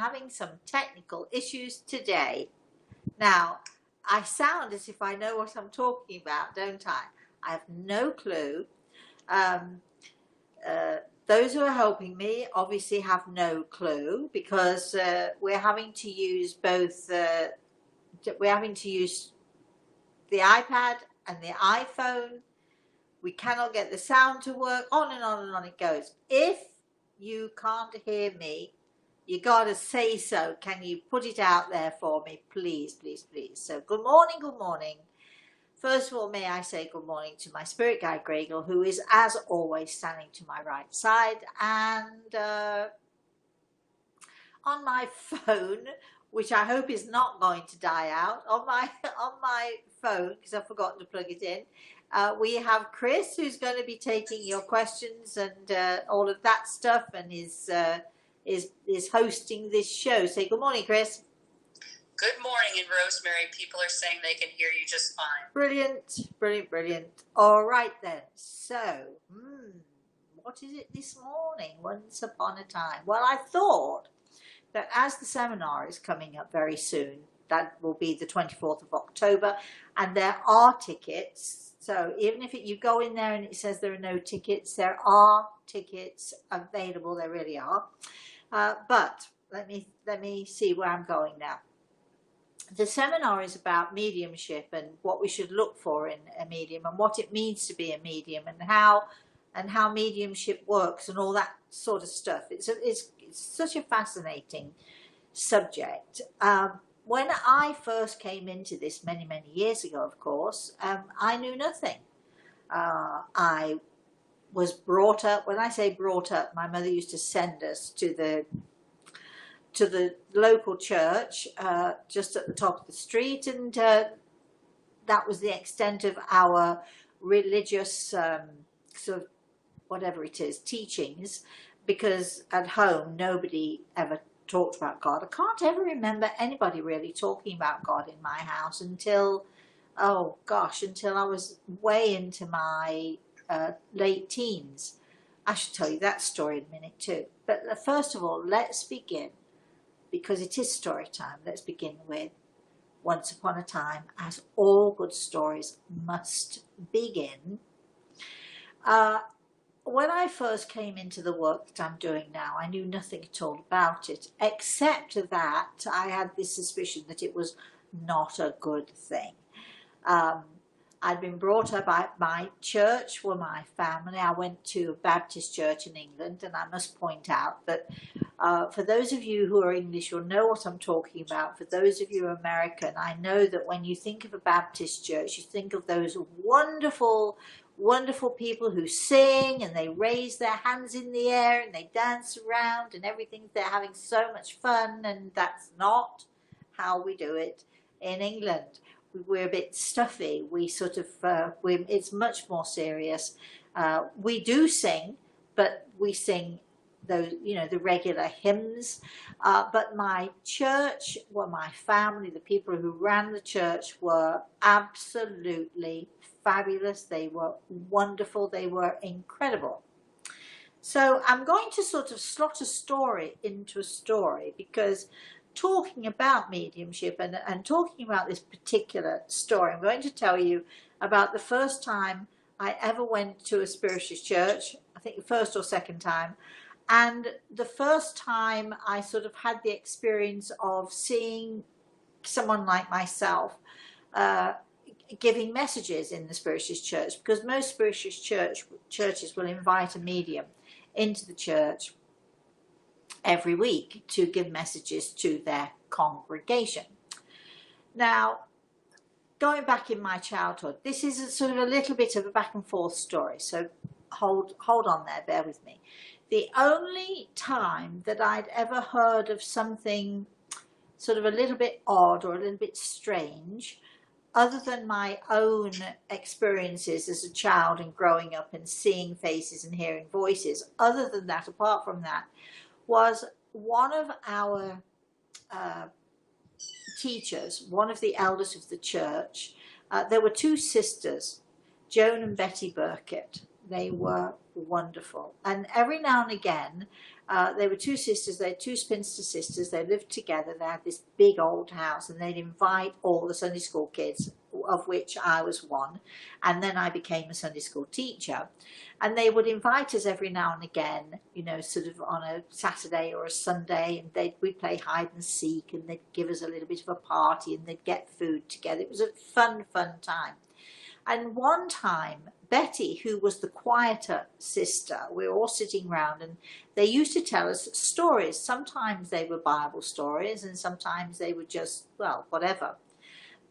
having some technical issues today. Now, I sound as if I know what I'm talking about, don't I? I have no clue. Those who are helping me obviously have no clue, because we're having to use both. We're having to use the iPad and the iPhone. We cannot get the sound to work. On and on and on it goes. If you can't hear me, you gotta say so. Can you put it out there for me, please, please, please? So good morning, good morning. First of all, may I say good morning to my spirit guide Gregor, who is as always standing to my right side, and on my phone, which I hope is not going to die out, on my phone, because I've forgotten to plug it in, we have Chris, who's going to be taking your questions and all of that stuff, and is hosting this show. Say good morning, Chris. Good morning, and Rosemary. People are saying they can hear you just fine. Brilliant, brilliant, brilliant. All right then. So, what is it this morning? Once upon a time. Well, I thought that as the seminar is coming up very soon, that will be the 24th of October, and there are tickets. So even if you go in there and it says there are no tickets, there are tickets available. There really are. But let me see where I'm going now. The seminar is about mediumship and what we should look for in a medium, and what it means to be a medium, and how mediumship works, and all that sort of stuff. It's such a fascinating subject. When I first came into this many years ago, of course, I knew nothing. I was brought up. When I say brought up, my mother used to send us to the local church just at the top of the street, and that was the extent of our religious sort of whatever it is teachings, because at home nobody ever talked about God. I can't ever remember anybody really talking about God in my house until I was way into my late teens. I should tell you that story in a minute too, but first of all, let's begin, because it is story time. Let's begin with once upon a time, as all good stories must begin. When I first came into the work that I'm doing now, I knew nothing at all about it, except that I had this suspicion that it was not a good thing. I'd been brought up by my church, were my family. I went to a Baptist church in England, and I must point out that for those of you who are English, you'll know what I'm talking about. For those of you who are American, I know that when you think of a Baptist church, you think of those wonderful people who sing and they raise their hands in the air and they dance around and everything. They're having so much fun, and that's not how we do it in England. We're a bit stuffy. We sort of, it's much more serious. We do sing, but we sing those, the regular hymns. But my church, my family, the people who ran the church were absolutely fabulous. They were wonderful. They were incredible. So I'm going to sort of slot a story into a story, because talking about mediumship and talking about this particular story, I'm going to tell you about the first time I ever went to a spiritualist church. I think the first or second time. And the first time I sort of had the experience of seeing someone like myself giving messages in the spiritualist church, because most spiritualist churches will invite a medium into the church every week to give messages to their congregation. Now, going back in my childhood, this is sort of a little bit of a back and forth story, so hold on there, bear with me. The only time that I'd ever heard of something sort of a little bit odd or a little bit strange, other than my own experiences as a child and growing up and seeing faces and hearing voices, other than that, apart from that, was one of our teachers, one of the elders of the church. There were two sisters, Joan and Betty Burkett. They were wonderful. And every now and again, They were two sisters. They had two spinster sisters. They lived together. They had this big old house, and they'd invite all the Sunday school kids, of which I was one. And then I became a Sunday school teacher. And they would invite us every now and again, you know, sort of on a Saturday or a Sunday, and we'd play hide and seek, and they'd give us a little bit of a party, and they'd get food together. It was a fun time. And one time, Betty, who was the quieter sister, we were all sitting round, and they used to tell us stories. Sometimes they were Bible stories, and sometimes they were just, well, whatever.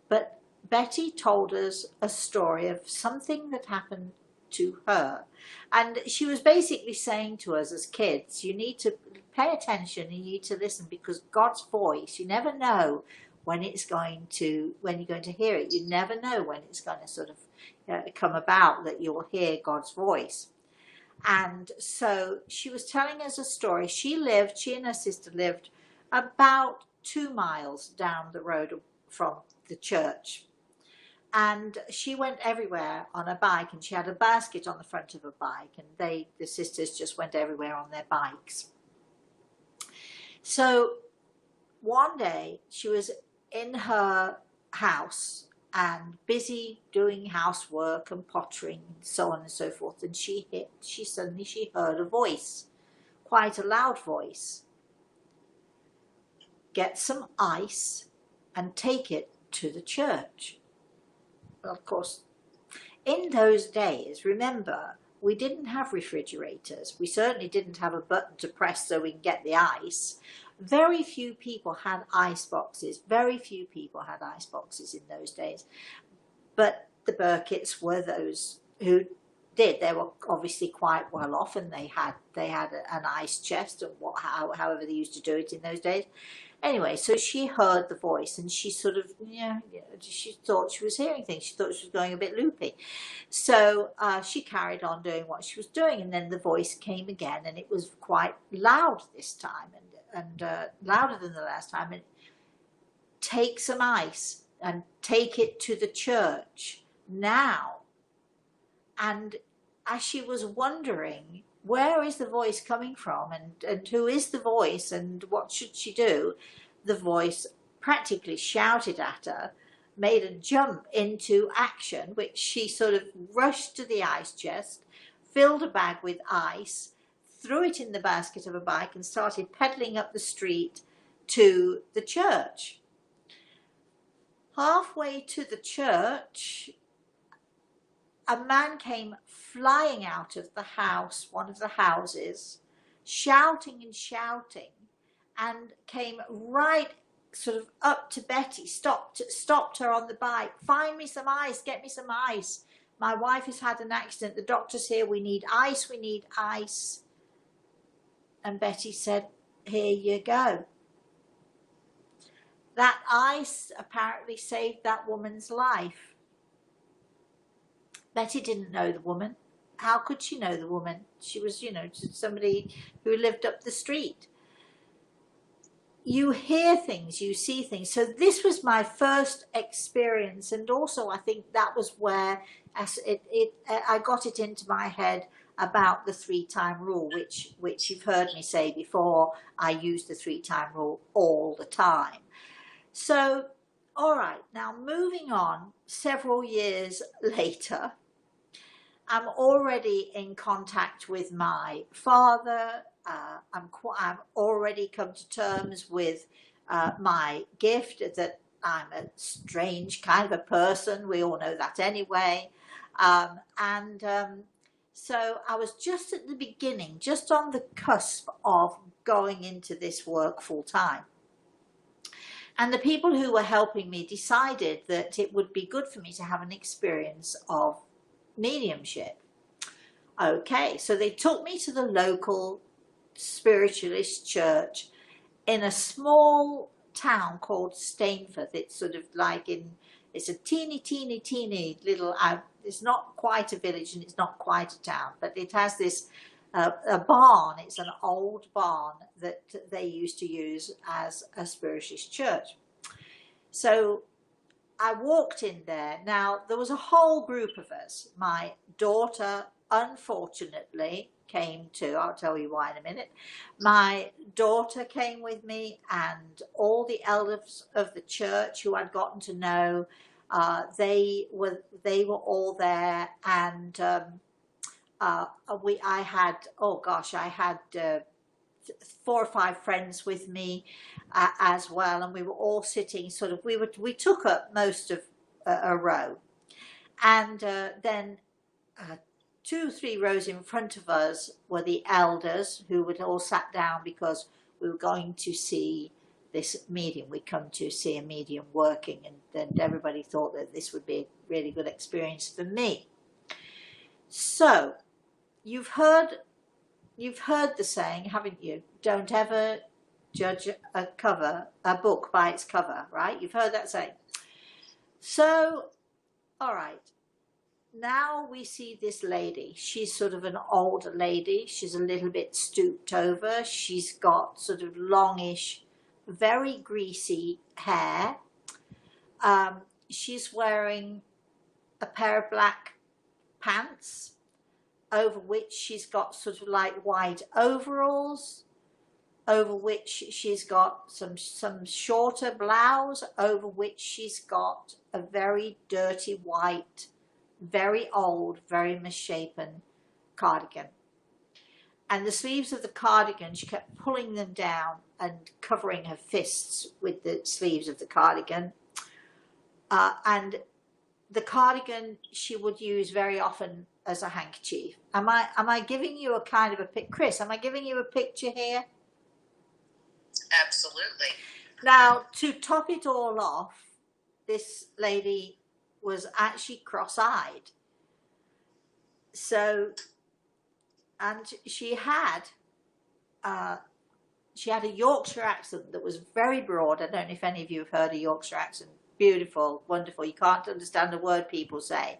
But Betty told us a story of something that happened to her. And she was basically saying to us as kids, you need to pay attention, you need to listen, because God's voice, you never know when you're going to hear it. You never know when it's going to sort of come about that you'll hear God's voice. And so she was telling us a story. She and her sister lived about 2 miles down the road from the church. And she went everywhere on a bike, and she had a basket on the front of a bike, and the sisters just went everywhere on their bikes. So one day she was in her house and busy doing housework and pottering and so on and so forth, and she suddenly heard a voice, quite a loud voice. Get some ice and take it to the church. Well, of course, in those days, remember, we didn't have refrigerators. We certainly didn't have a button to press so we can get the ice. Very few people had ice boxes. Very few people had ice boxes in those days. But the Burkitts were those who did. They were obviously quite well off, and they had an ice chest, and however they used to do it in those days. Anyway, so she heard the voice, and she sort of, she thought she was hearing things. She thought she was going a bit loopy. So she carried on doing what she was doing, and then the voice came again, and it was quite loud this time, and louder than the last time. And take some ice and take it to the church now. And as she was wondering, where is the voice coming from, and who is the voice, and what should she do, the voice practically shouted at her, made a jump into action, which she sort of rushed to the ice chest, filled a bag with ice, threw it in the basket of a bike, and started pedaling up the street to the church. Halfway to the church, a man came flying out of the house, one of the houses, shouting, and came right sort of up to Betty, stopped her on the bike. Find me some ice, get me some ice. My wife has had an accident, the doctor's here, we need ice. And Betty said, here you go. That ice apparently saved that woman's life. Betty didn't know the woman. How could she know the woman? She was, somebody who lived up the street. You hear things, you see things. So this was my first experience, and also I think that was where I got it into my head about the 3-time rule, which you've heard me say before. I use the 3-time rule all the time. So, all right, now moving on, several years later, I'm already in contact with my father. I've already come to terms with my gift, that I'm a strange kind of a person. We all know that anyway. So I was just at the beginning, just on the cusp of going into this work full time. And the people who were helping me decided that it would be good for me to have an experience of mediumship. Okay, so they took me to the local spiritualist church in a small town called Stainforth. It's sort of like it's a teeny little, it's not quite a village and it's not quite a town, but it has this a barn. It's an old barn that they used to use as a spiritualist church. So I walked in there. Now, there was a whole group of us. My daughter, unfortunately, came too. I'll tell you why in a minute. My daughter came with me, and all the elders of the church who I'd gotten to know, they were all there, and I had, oh gosh, I had 4 or 5 friends with me as well, and we were all sitting sort of, we took up most of a row, and then 2 or 3 rows in front of us were the elders who had all sat down because we were going to see this medium. We'd come to see a medium working, and everybody thought that this would be a really good experience for me. So you've heard the saying, haven't you? Don't ever judge a book by its cover, right? You've heard that saying. So, all right. Now we see this lady. She's sort of an older lady. She's a little bit stooped over. She's got sort of longish, very greasy hair. She's wearing a pair of black pants, over which she's got sort of like white overalls, over which she's got some shorter blouse, over which she's got a very dirty white, very old, very misshapen cardigan. And the sleeves of the cardigan, she kept pulling them down and covering her fists with the sleeves of the cardigan. And the cardigan she would use very often as a handkerchief. Am I giving you a kind of a picture, Chris? Am I giving you a picture here? Absolutely. Now, to top it all off, this lady was actually cross-eyed. So, and she had a Yorkshire accent that was very broad. I don't know if any of you have heard a Yorkshire accent. Beautiful, wonderful. You can't understand a word people say.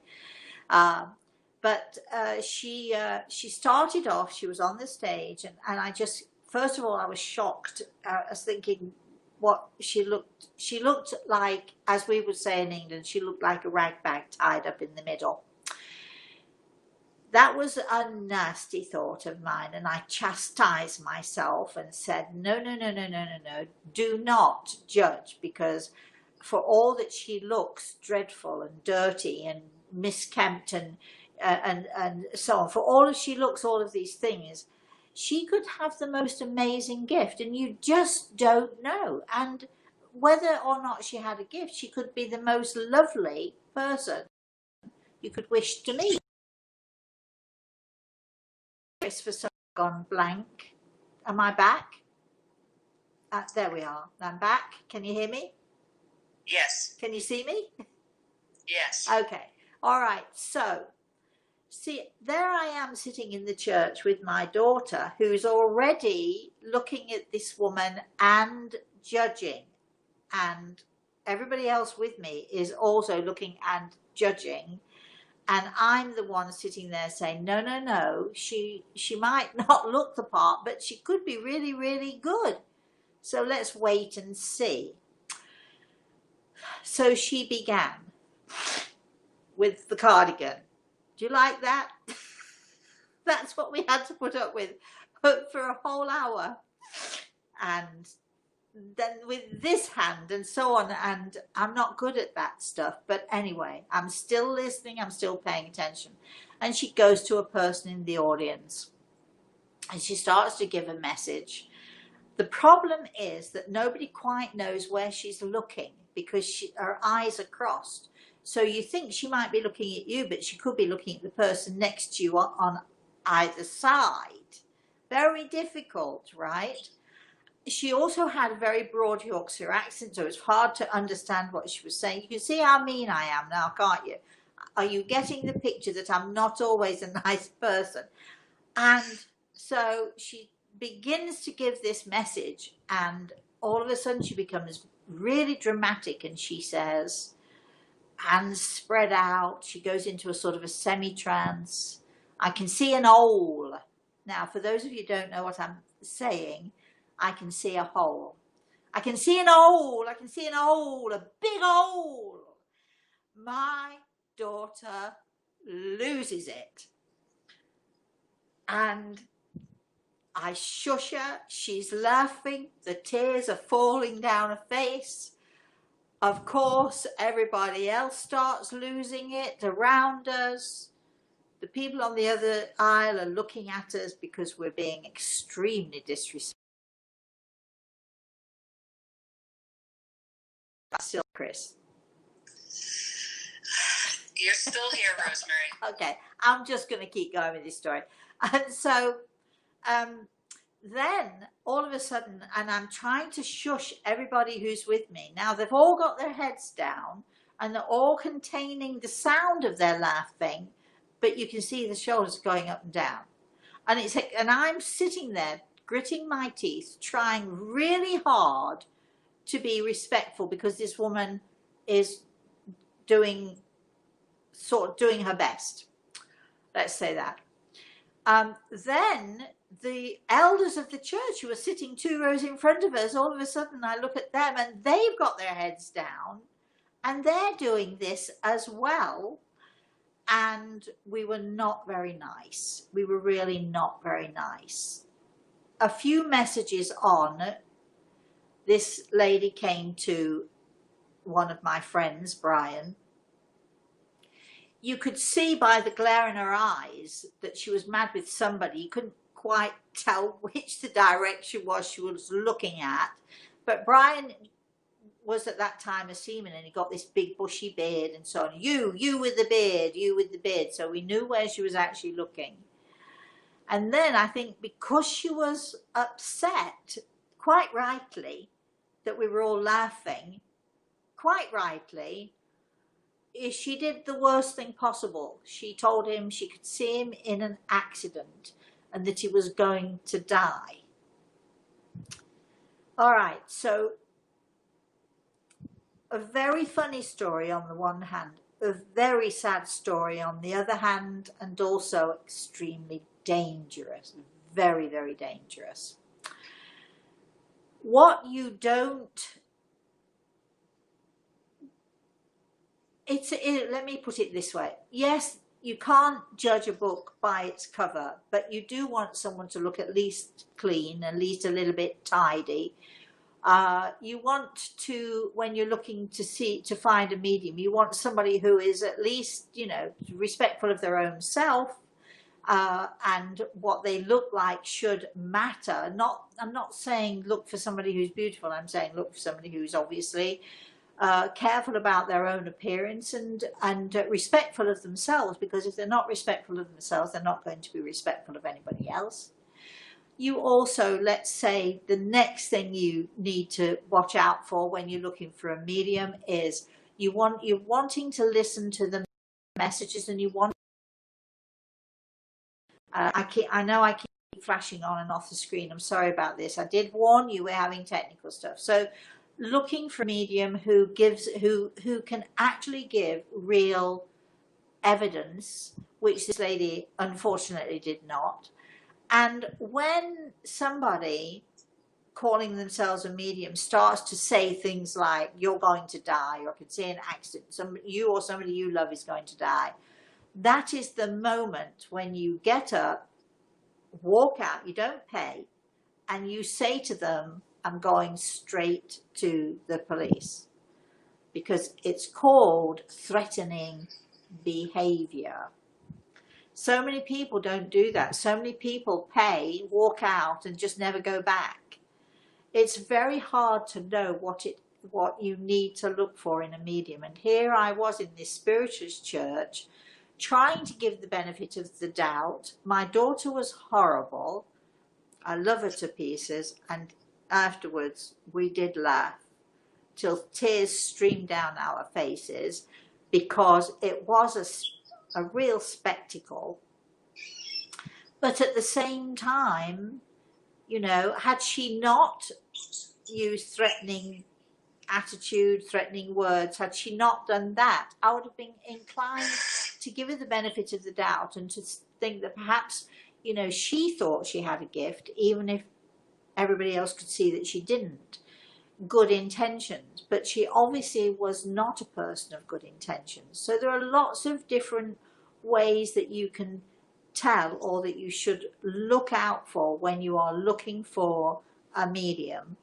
But she started off, she was on the stage, and I just, first of all, I was shocked. I was thinking what she looked like, as we would say in England, she looked like a rag bag tied up in the middle. That was a nasty thought of mine, and I chastised myself and said, no, do not judge, because for all that she looks dreadful and dirty and miskempt and so on, for all of she looks all of these things, she could have the most amazing gift, and you just don't know. And whether or not she had a gift, she could be the most lovely person you could wish to meet. For some gone blank. Am I back? There we are. I'm back. Can you hear me? Yes. Can you see me? Yes. Okay. All right. So, see, there I am sitting in the church with my daughter, who's already looking at this woman and judging. And everybody else with me is also looking and judging. And I'm the one sitting there saying, no, she might not look the part, but she could be really, really good. So let's wait and see. So she began with the cardigan. Do you like that? That's what we had to put up with for a whole hour. And then with this hand and so on, and I'm not good at that stuff, but anyway, I'm still listening, I'm still paying attention. And she goes to a person in the audience and she starts to give a message. The problem is that nobody quite knows where she's looking because her eyes are crossed. So you think she might be looking at you, but she could be looking at the person next to you on either side. Very difficult, right? She also had a very broad Yorkshire accent, so it's hard to understand what she was saying. You can see how mean I am now, can't you? Are you getting the picture that I'm not always a nice person? And so she begins to give this message, and all of a sudden she becomes really dramatic, and she says, hands spread out. She goes into a sort of a semi-trance. I can see an hole. Now, for those of you who don't know what I'm saying, I can see a hole. I can see an hole. I can see an hole. A big hole. My daughter loses it. And I shush her, she's laughing, the tears are falling down her face. Of course, everybody else starts losing it around us. The people on the other aisle are looking at us because we're being extremely disrespectful. Still, Chris. You're still here, Rosemary. Okay, I'm just going to keep going with this story. And so then all of a sudden, and I'm trying to shush everybody who's with me. Now they've all got their heads down and they're all containing the sound of their laughing, but you can see the shoulders going up and down. And I'm sitting there gritting my teeth, trying really hard to be respectful because this woman is doing her best. Let's say that. Then the elders of the church who are sitting 2 rows in front of us, all of a sudden I look at them and they've got their heads down and they're doing this as well. And we were not very nice. We were really not very nice. A few messages on, this lady came to one of my friends, Brian. You could see by the glare in her eyes that she was mad with somebody. You couldn't quite tell which the direction was she was looking at. But Brian was at that time a seaman and he got this big bushy beard and so on. You with the beard, you with the beard. So we knew where she was actually looking. And then I think because she was upset, quite rightly, that we were all laughing, quite rightly, she did the worst thing possible. She told him she could see him in an accident and that he was going to die. All right, so a very funny story on the one hand, a very sad story on the other hand, and also extremely dangerous, very, very dangerous. What you don't, let me put it this way. Yes, you can't judge a book by its cover, but you do want someone to look at least clean, at least a little bit tidy. You want to, when you're looking to find a medium, you want somebody who is at least, respectful of their own self, and what they look like should matter. I'm not saying look for somebody who's beautiful. I'm saying look for somebody who's obviously careful about their own appearance and respectful of themselves, because if they're not respectful of themselves, they're not going to be respectful of anybody else. You also, let's say, the next thing you need to watch out for when you're looking for a medium is you're wanting to listen to the messages, and you want. I know I keep flashing on and off the screen. I'm sorry about this. I did warn you we're having technical stuff. So, looking for a medium who can actually give real evidence, which this lady unfortunately did not. And when somebody calling themselves a medium starts to say things like you're going to die, or could see an accident, you or somebody you love is going to die, that is the moment when you get up, walk out, you don't pay, and you say to them, I'm going straight to the police, because it's called threatening behavior. So many people don't do that. So many people pay, walk out, and just never go back. It's very hard to know what you need to look for in a medium. And here I was in this spiritualist church, trying to give the benefit of the doubt. My daughter was horrible. I love her to pieces, and afterwards we did laugh till tears streamed down our faces, because it was a real spectacle. But at the same time, had she not used threatening attitude, threatening words, had she not done that, I would have been inclined to give her the benefit of the doubt and to think that perhaps, she thought she had a gift, even if everybody else could see that she didn't. Good intentions, but she obviously was not a person of good intentions. So there are lots of different ways that you can tell or that you should look out for when you are looking for a medium.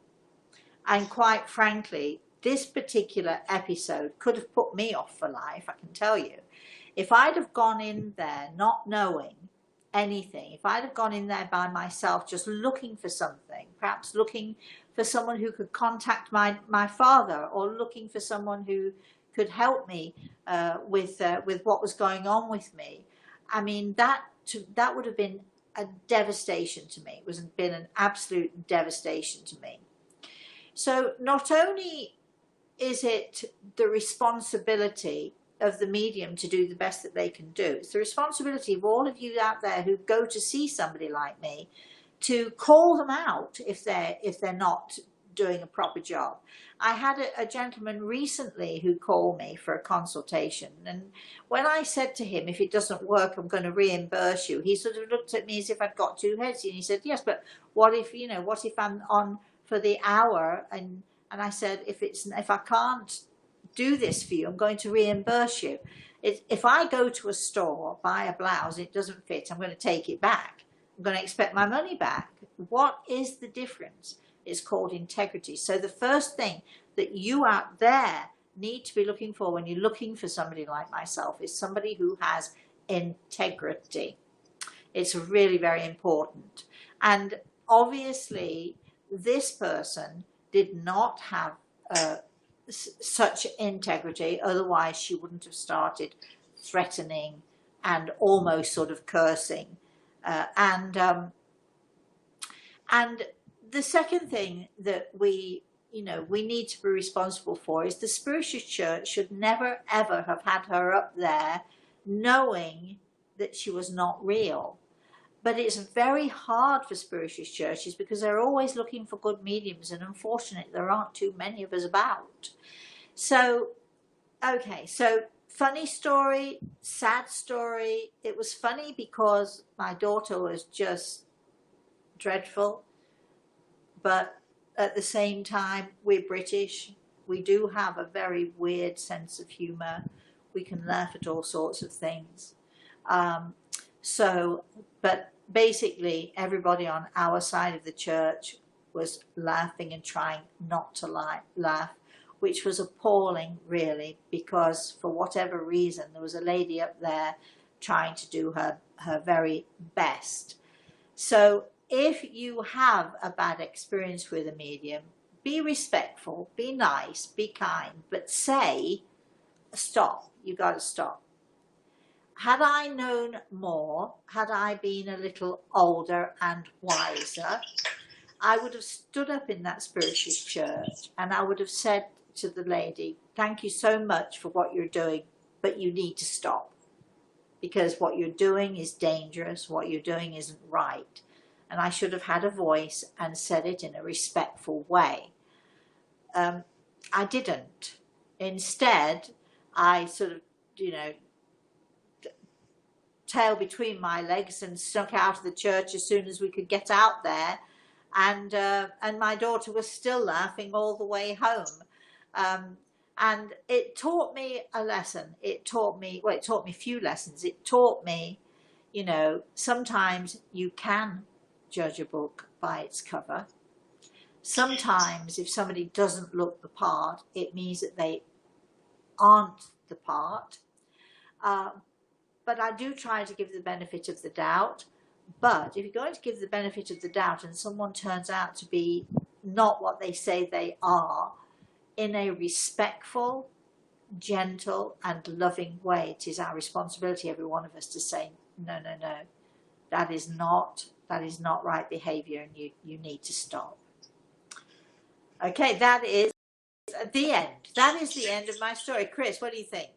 And quite frankly, this particular episode could have put me off for life, I can tell you. If I'd have gone in there not knowing anything, if I'd have gone in there by myself just looking for something, perhaps looking for someone who could contact my father, or looking for someone who could help me with what was going on with me, I mean, that would have been a devastation to me. It was been an absolute devastation to me. So not only is it the responsibility of the medium to do the best that they can do, it's the responsibility of all of you out there who go to see somebody like me to call them out if they're not doing a proper job. I had a gentleman recently who called me for a consultation, and when I said to him, if it doesn't work, I'm going to reimburse you, he sort of looked at me as if I'd got two heads, and he said, yes, but what if I'm on for the hour, and I said, if I can't do this for you, I'm going to reimburse you. If I go to a store, buy a blouse, and it doesn't fit, I'm going to take it back. I'm going to expect my money back. What is the difference? It's called integrity. So the first thing that you out there need to be looking for when you're looking for somebody like myself is somebody who has integrity. It's really very important. And obviously, this person did not have such integrity, otherwise she wouldn't have started threatening and almost sort of cursing. And the second thing that we need to be responsible for is the Spiritualist Church should never ever have had her up there knowing that she was not real. But it's very hard for Spiritualist churches because they're always looking for good mediums, and unfortunately there aren't too many of us about. So, okay, so funny story, sad story. It was funny because my daughter was just dreadful, but at the same time, we're British. We do have a very weird sense of humour. We can laugh at all sorts of things. But basically everybody on our side of the church was laughing and trying not to laugh, which was appalling really, because for whatever reason there was a lady up there trying to do her very best. So if you have a bad experience with a medium, be respectful, be nice, be kind, but say, stop, you got to stop. Had I known more, had I been a little older and wiser, I would have stood up in that Spiritualist church and I would have said to the lady, thank you so much for what you're doing, but you need to stop. Because what you're doing is dangerous, what you're doing isn't right. And I should have had a voice and said it in a respectful way. I didn't. Instead, I sort of, tail between my legs and snuck out of the church as soon as we could get out there, and my daughter was still laughing all the way home, and it taught me a lesson. It taught me a few lessons. It taught me, sometimes you can judge a book by its cover. Sometimes if somebody doesn't look the part, it means that they aren't the part. But I do try to give the benefit of the doubt. But if you're going to give the benefit of the doubt and someone turns out to be not what they say they are, in a respectful, gentle and loving way, it is our responsibility, every one of us, to say, no, that is not right behaviour, and you need to stop. Okay, that is the end. That is the end of my story. Chris, what do you think?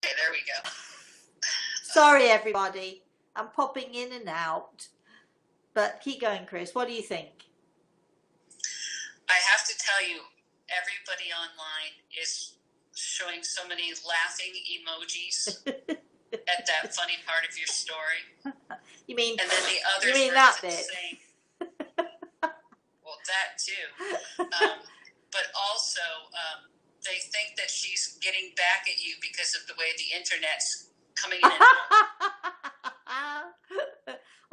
Okay, there we go. Sorry, everybody. I'm popping in and out. But keep going, Chris. What do you think? I have to tell you, everybody online is showing so many laughing emojis at that funny part of your story. You mean? And then the others you mean were that bit? saying, well, that too. But also, they think that she's getting back at you because of the way the internet's coming in.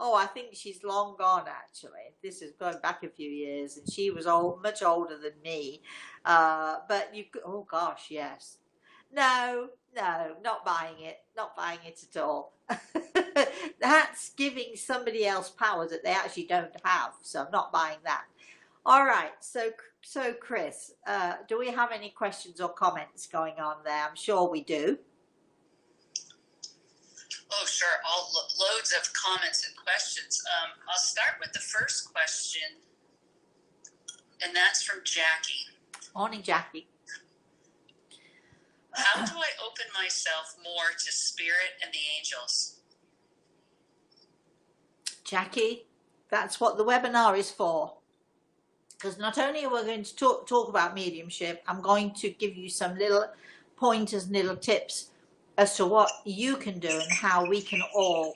Oh, I think she's long gone, actually. This is going back a few years, and she was much older than me. But oh gosh, yes. No, not buying it. Not buying it at all. That's giving somebody else power that they actually don't have. So I'm not buying that. All right. So Chris, do we have any questions or comments going on there? I'm sure we do. Oh, sure. Loads of comments and questions. I'll start with the first question, and that's from Jackie. Morning, Jackie. How do I open myself more to spirit and the angels? Jackie, that's what the webinar is for. Because not only are we going to talk about mediumship, I'm going to give you some little pointers and little tips as to what you can do and how we can all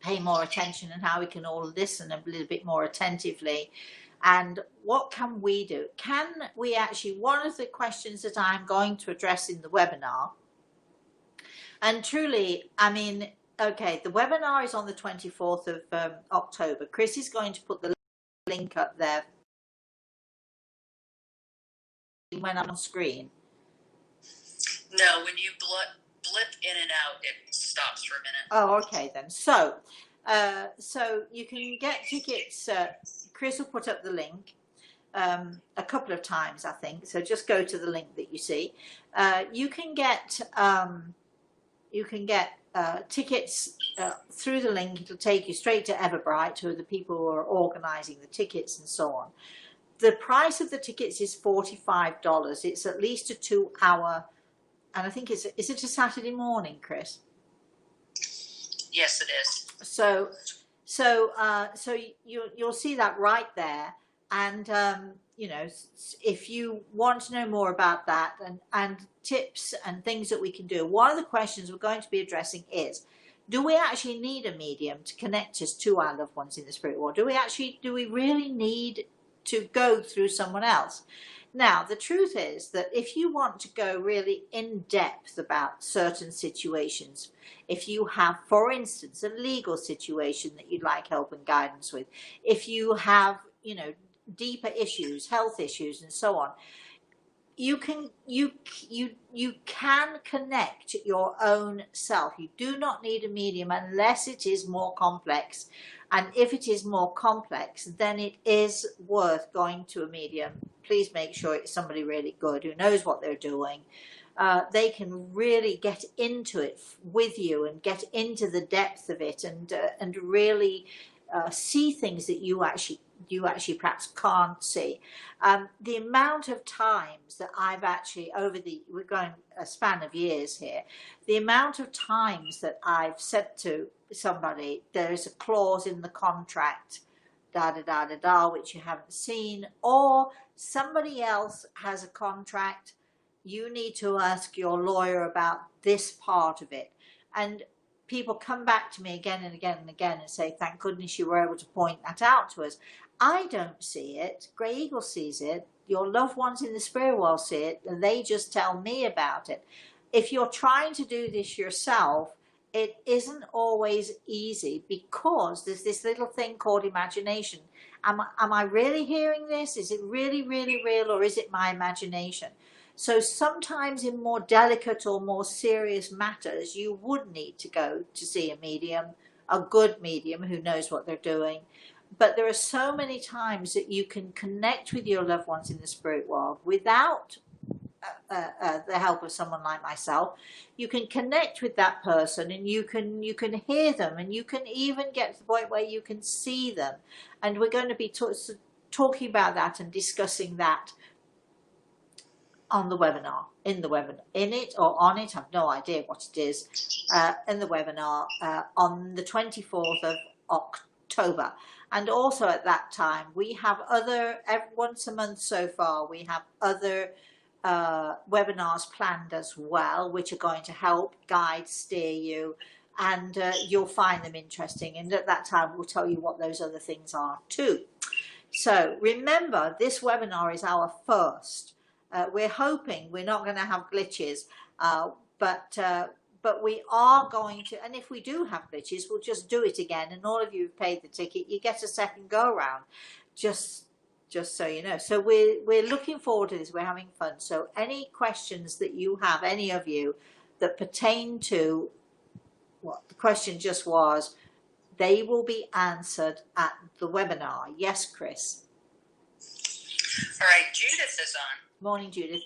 pay more attention and how we can all listen a little bit more attentively. And what can we do? Can we actually, one of the questions that I'm going to address in the webinar, and truly, I mean, okay, the webinar is on the 24th of October. Chris is going to put the link up there when I'm on screen. No, when you blip in and out, it stops for a minute. Oh, okay then. So you can get tickets. Chris will put up the link a couple of times, I think. So just go to the link that you see. You can get tickets through the link. It'll take you straight to Everbright, who are the people who are organising the tickets and so on. The price of the tickets is $45. It's at least a 2-hour, and I think is it a Saturday morning, Chris? Yes, it is. So you'll see that right there, and you know, if you want to know more about that and tips and things that we can do, one of the questions we're going to be addressing is, do we actually need a medium to connect us to our loved ones in the spirit world? Do we really need to go through someone else? Now, the truth is that if you want to go really in depth about certain situations, if you have, for instance, a legal situation that you'd like help and guidance with, if you have, you know, deeper issues, health issues and so on, you can connect your own self. You do not need a medium unless it is more complex. And if it is more complex, then it is worth going to a medium. Please make sure it's somebody really good who knows what they're doing. They can really get into it with you and get into the depth of it and really see things that you actually perhaps can't see. The amount of times that I've actually, we're going a span of years here, the amount of times that I've said to somebody, there is a clause in the contract, which you haven't seen, or somebody else has a contract, you need to ask your lawyer about this part of it. And people come back to me again and again and again and say, thank goodness you were able to point that out to us. I don't see it. Grey Eagle sees it. Your loved ones in the spirit world see it, and they just tell me about it. If you're trying to do this yourself, it isn't always easy because there's this little thing called imagination. Am I really hearing this? Is it really, really real, or is it my imagination? So sometimes in more delicate or more serious matters, you would need to go to see a medium, a good medium who knows what they're doing. But there are so many times that you can connect with your loved ones in the spirit world without the help of someone like myself. You can connect with that person, and you can hear them, and you can even get to the point where you can see them. And we're going to be talking about that and discussing that on the webinar, in it or on it, I've no idea what it is, in the webinar on the 24th of October. And also at that time, we have once a month so far, we have other webinars planned as well, which are going to help guide, steer you, and you'll find them interesting. And at that time, we'll tell you what those other things are too. So remember, this webinar is our first. We're hoping we're not going to have glitches, but we are going to, and if we do have glitches, we'll just do it again. And all of you who've paid the ticket, you get a second go around, just so you know. So we're looking forward to this. We're having fun. So any questions that you have, any of you, that pertain to what the question just was, they will be answered at the webinar. Yes, Chris? All right, Judith is on. Morning, Judith.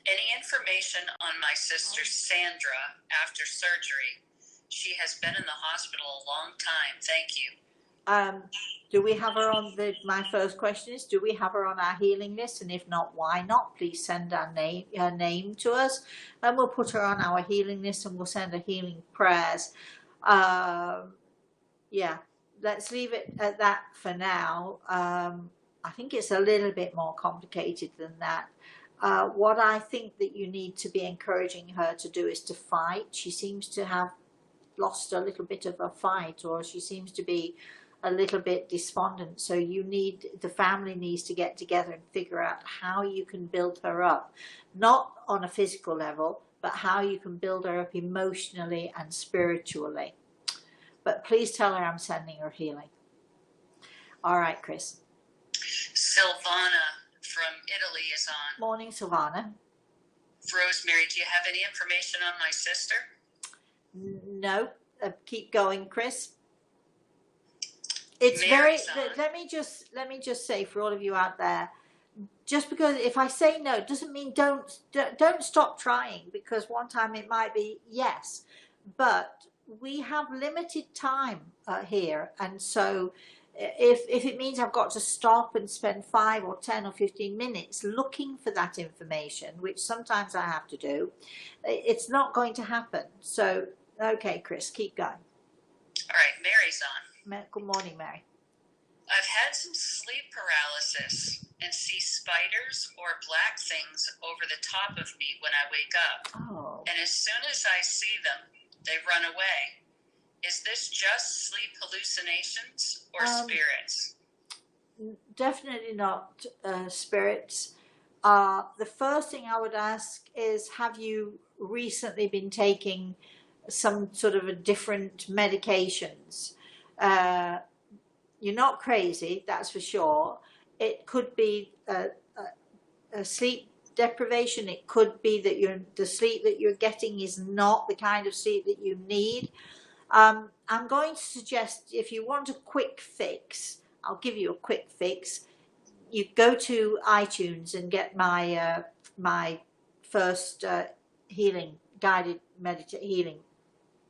Any information on my sister Sandra after surgery? She has been in the hospital a long time. Thank you. Do we have her on my first question is, do we have her on our healing list? And if not, why not? Please send her name to us, and we'll put her on our healing list, and we'll send her healing prayers. Yeah, let's leave it at that for now. I think it's a little bit more complicated than that. What I think that you need to be encouraging her to do is to fight. She seems to have lost a little bit of a fight, or she seems to be a little bit despondent. So the family needs to get together and figure out how you can build her up, not on a physical level, but how you can build her up emotionally and spiritually. But please tell her I'm sending her healing. All right, Chris. Silvana from Italy is on. Morning, Silvana. Rosemary, do you have any information on my sister? No. Keep going, Chris. It's Mary's very. on. Let me just say for all of you out there, just because if I say no doesn't mean don't stop trying, because one time it might be yes, but we have limited time here, and so if it means I've got to stop and spend 5 or 10 or 15 minutes looking for that information, which sometimes I have to do, it's not going to happen. So okay, Chris, keep going. All right, Mary's on. Good morning, Mary. I've had some sleep paralysis and see spiders or black things over the top of me when I wake up. Oh. And as soon as I see them, they run away. Is this just sleep hallucinations or spirits? Definitely not spirits. The first thing I would ask is, have you recently been taking some sort of a different medications? You're not crazy, that's for sure. It could be a sleep deprivation. It could be that the sleep that you're getting is not the kind of sleep that you need. I'm going to suggest, if you want a quick fix, I'll give you a quick fix. You go to iTunes and get my my first healing guided healing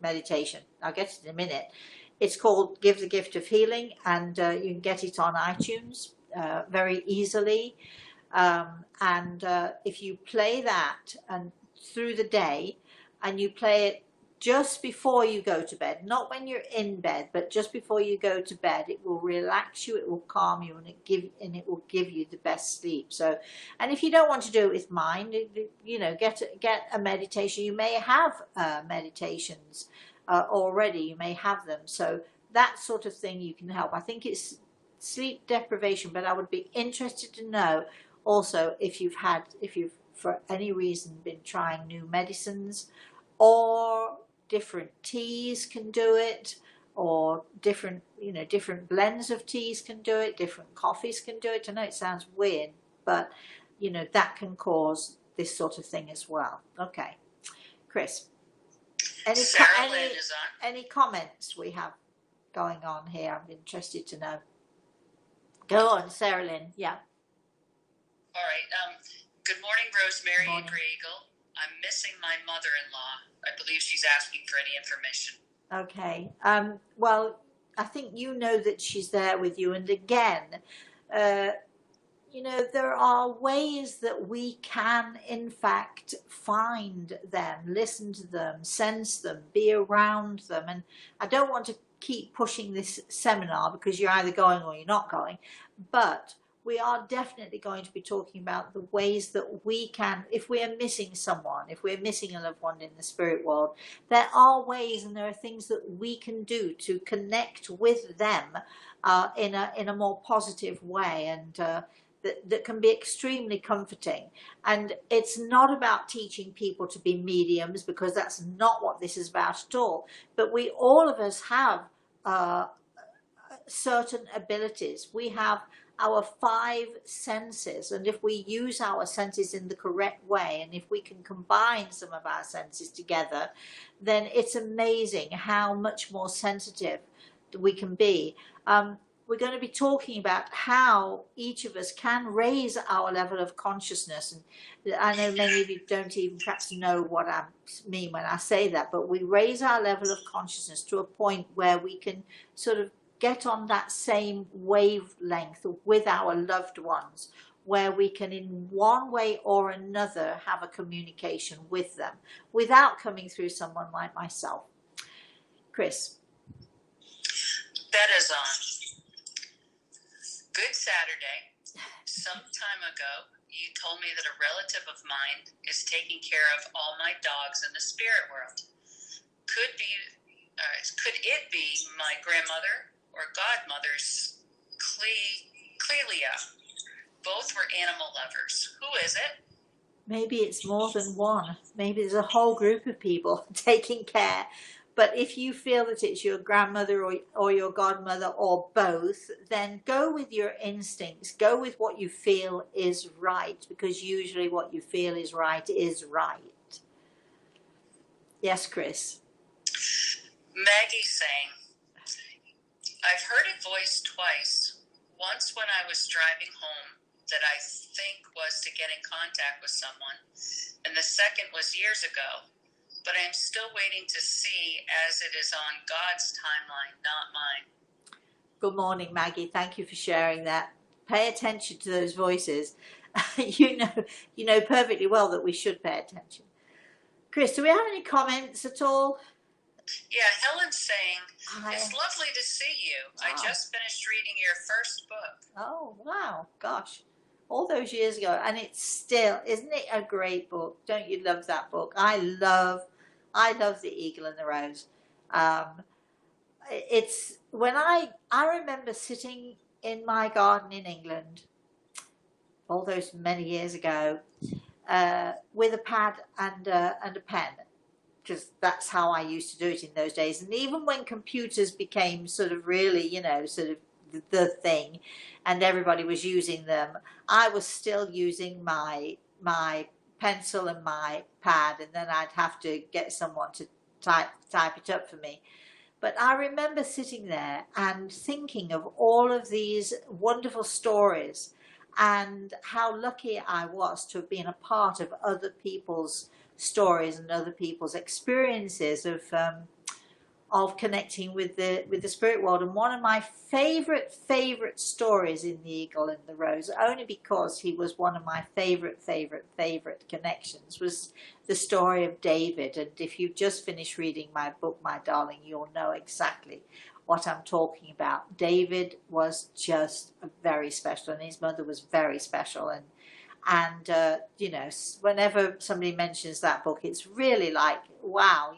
meditation. I'll get it in a minute. It's called Give the Gift of Healing, and you can get it on iTunes very easily. And if you play that and through the day, and you play it just before you go to bed, not when you're in bed, but just before you go to bed, it will relax you, it will calm you, and it will give you the best sleep. So, and if you don't want to do it with mine, you know, get a meditation. You may have meditations already. You may have them. So that sort of thing you can help. I think it's sleep deprivation, but I would be interested to know also if you've for any reason been trying new medicines, or different teas can do it, or different blends of teas can do it, different coffees can do it. I know it sounds weird, but that can cause this sort of thing as well. Okay, Chris, any comments we have going on here? I'm interested to know. Go on, Sarah Lynn. Yeah. All right. Good morning, Rosemary Morning. and Grey Eagle. I'm missing my mother-in-law. I believe she's asking for any information. Okay. Well, I think you know that she's there with you. And again, there are ways that we can, in fact, find them, listen to them, sense them, be around them. And I don't want to keep pushing this seminar because you're either going or you're not going. But we are definitely going to be talking about the ways that we can, if we are missing someone, if we're missing a loved one in the spirit world, there are ways and there are things that we can do to connect with them in a more positive way, and that can be extremely comforting. And it's not about teaching people to be mediums, because that's not what this is about at all. But we, all of us, have certain abilities. We have our 5 senses, and if we use our senses in the correct way, and if we can combine some of our senses together, then it's amazing how much more sensitive we can be. We're going to be talking about how each of us can raise our level of consciousness. And I know many of you don't even perhaps know what I mean when I say that, but we raise our level of consciousness to a point where we can sort of get on that same wavelength with our loved ones, where we can in one way or another have a communication with them without coming through someone like myself. Chris. That is on. Good Saturday. Some time ago, you told me that a relative of mine is taking care of all my dogs in the spirit world. Could it be my grandmother or godmother's Clelia? Both were animal lovers. Who is it? Maybe it's more than one. Maybe there's a whole group of people taking care. But if you feel that it's your grandmother or your godmother or both, then go with your instincts. Go with what you feel is right, because usually what you feel is right is right. Yes, Chris. Maggie saying, I've heard a voice twice. Once when I was driving home that I think was to get in contact with someone, and the second was years ago. But I'm still waiting to see, as it is on God's timeline, not mine. Good morning, Maggie. Thank you for sharing that. Pay attention to those voices. You know perfectly well that we should pay attention. Chris, do we have any comments at all? Yeah, Helen's saying, it's lovely to see you. Wow. I just finished reading your first book. Oh, wow. Gosh. All those years ago. And it's still, isn't it a great book? Don't you love that book? I love The Eagle and the Rose. It's when I remember sitting in my garden in England all those many years ago with a pad and a pen, because that's how I used to do it in those days. And even when computers became sort of really, sort of the thing, and everybody was using them, I was still using my pencil and my pad, and then I'd have to get someone to type it up for me. But I remember sitting there and thinking of all of these wonderful stories and how lucky I was to have been a part of other people's stories and other people's experiences of connecting with the spirit world. And one of my favorite stories in The Eagle and the Rose, only because he was one of my favorite connections, was the story of David. And if you just finished reading my book, my darling, you'll know exactly what I'm talking about. David was just very special, and his mother was very special. And whenever somebody mentions that book, it's really like, wow,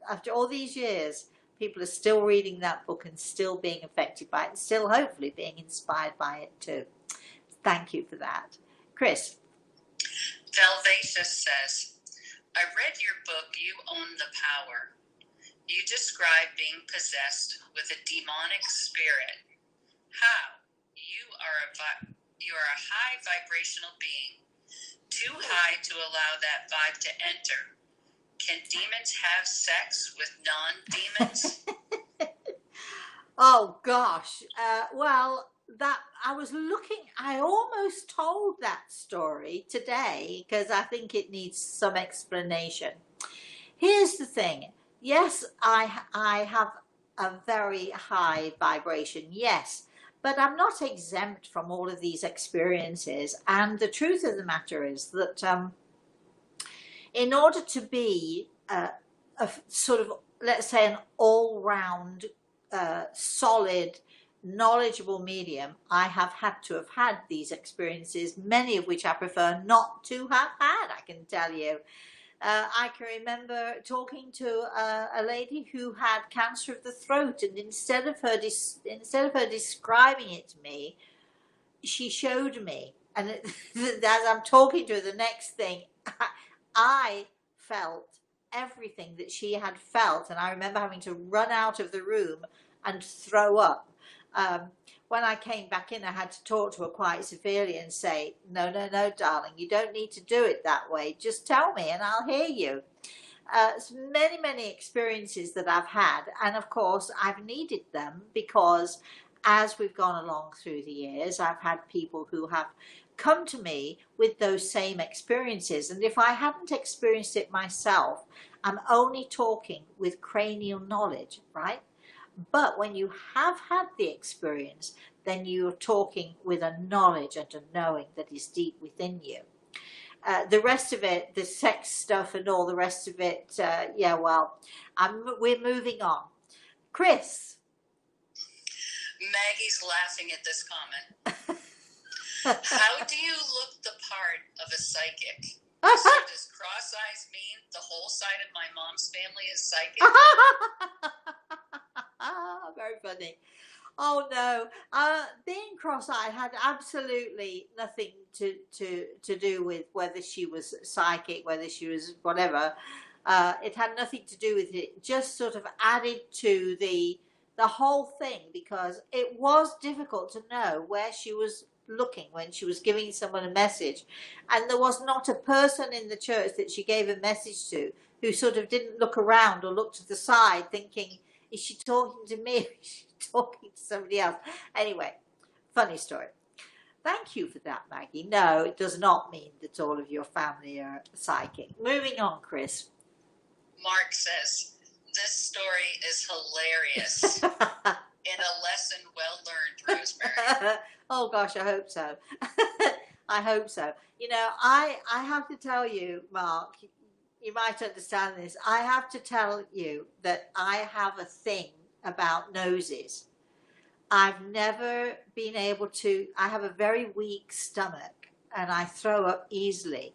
after all these years, people are still reading that book and still being affected by it, and still hopefully being inspired by it too. Thank you for that. Chris. Valvacious says, I read your book, You Own the Power. You describe being possessed with a demonic spirit. How? You are a high vibrational being, too high to allow that vibe to enter. Can demons have sex with non-demons? Oh gosh. Well, that I almost told that story today because I think it needs some explanation. Here's the thing. Yes, I have a very high vibration. Yes. But I'm not exempt from all of these experiences. And the truth of the matter is that in order to be a sort of, let's say, an all-round, solid, knowledgeable medium, I have had to have had these experiences, many of which I prefer not to have had, I can tell you. I can remember talking to a lady who had cancer of the throat, and instead of her describing it to me, she showed me. And as I'm talking to her, the next thing, I felt everything that she had felt, and I remember having to run out of the room and throw up. When I came back in, I had to talk to her quite severely and say, no, no, no, darling, you don't need to do it that way. Just tell me and I'll hear you. Many, many experiences that I've had. And of course, I've needed them because as we've gone along through the years, I've had people who have come to me with those same experiences. And if I hadn't experienced it myself, I'm only talking with cranial knowledge, right? But when you have had the experience, then you're talking with a knowledge and a knowing that is deep within you. The rest of it, the sex stuff and all the rest of it, yeah, well, we're moving on. Chris. Maggie's laughing at this comment. How do you look the part of a psychic? So does cross eyes mean the whole side of my mom's family is psychic? Very funny. Oh no, being cross-eyed had absolutely nothing to do with whether she was psychic, whether she was whatever. It had nothing to do with it. Just sort of added to the whole thing, because it was difficult to know where she was looking when she was giving someone a message, and there was not a person in the church that she gave a message to who sort of didn't look around or look to the side thinking, is she talking to me or is she talking to somebody else? Anyway, funny story. Thank you for that, Maggie. No, it does not mean that all of your family are psychic. Moving on, Chris. Mark says, this story is hilarious. In a lesson well learned, Rosemary. Oh gosh, I hope so. I hope so. You know, I have to tell you, Mark, you might understand this. I have to tell you that I have a thing about noses. I've never been able to, I have a very weak stomach and I throw up easily.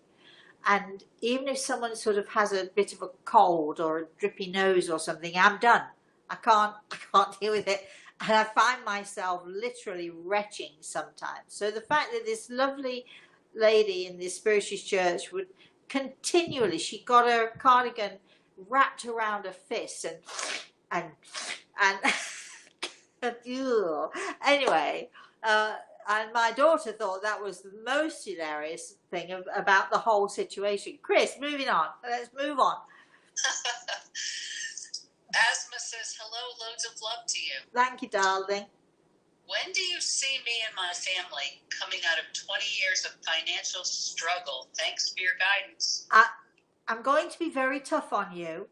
And even if someone sort of has a bit of a cold or a drippy nose or something, I'm done. I can't deal with it. And I find myself literally retching sometimes. So the fact that this lovely lady in this spiritual church would continually, she got her cardigan wrapped around her fist and anyway, and my daughter thought that was the most hilarious thing about the whole situation. Chris, moving on. Let's move on. Asma says, hello, loads of love to you. Thank you, darling. When do you see me and my family coming out of 20 years of financial struggle? Thanks for your guidance. I'm going to be very tough on you.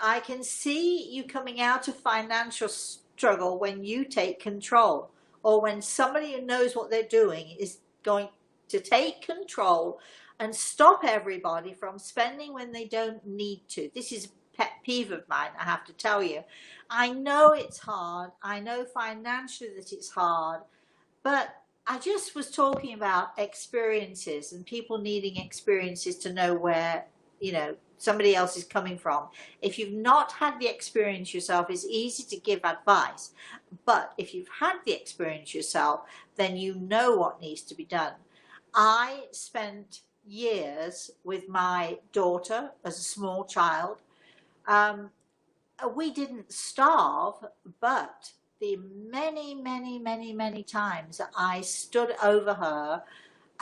I can see you coming out of financial struggle when you take control, or when somebody who knows what they're doing is going to take control and stop everybody from spending when they don't need to. This is pet peeve of mine, I have to tell you. I know it's hard. I know financially that it's hard, but I just was talking about experiences and people needing experiences to know where, you know, somebody else is coming from. If you've not had the experience yourself, it's easy to give advice. But if you've had the experience yourself, then you know what needs to be done. I spent years with my daughter as a small child. We didn't starve, but the many times I stood over her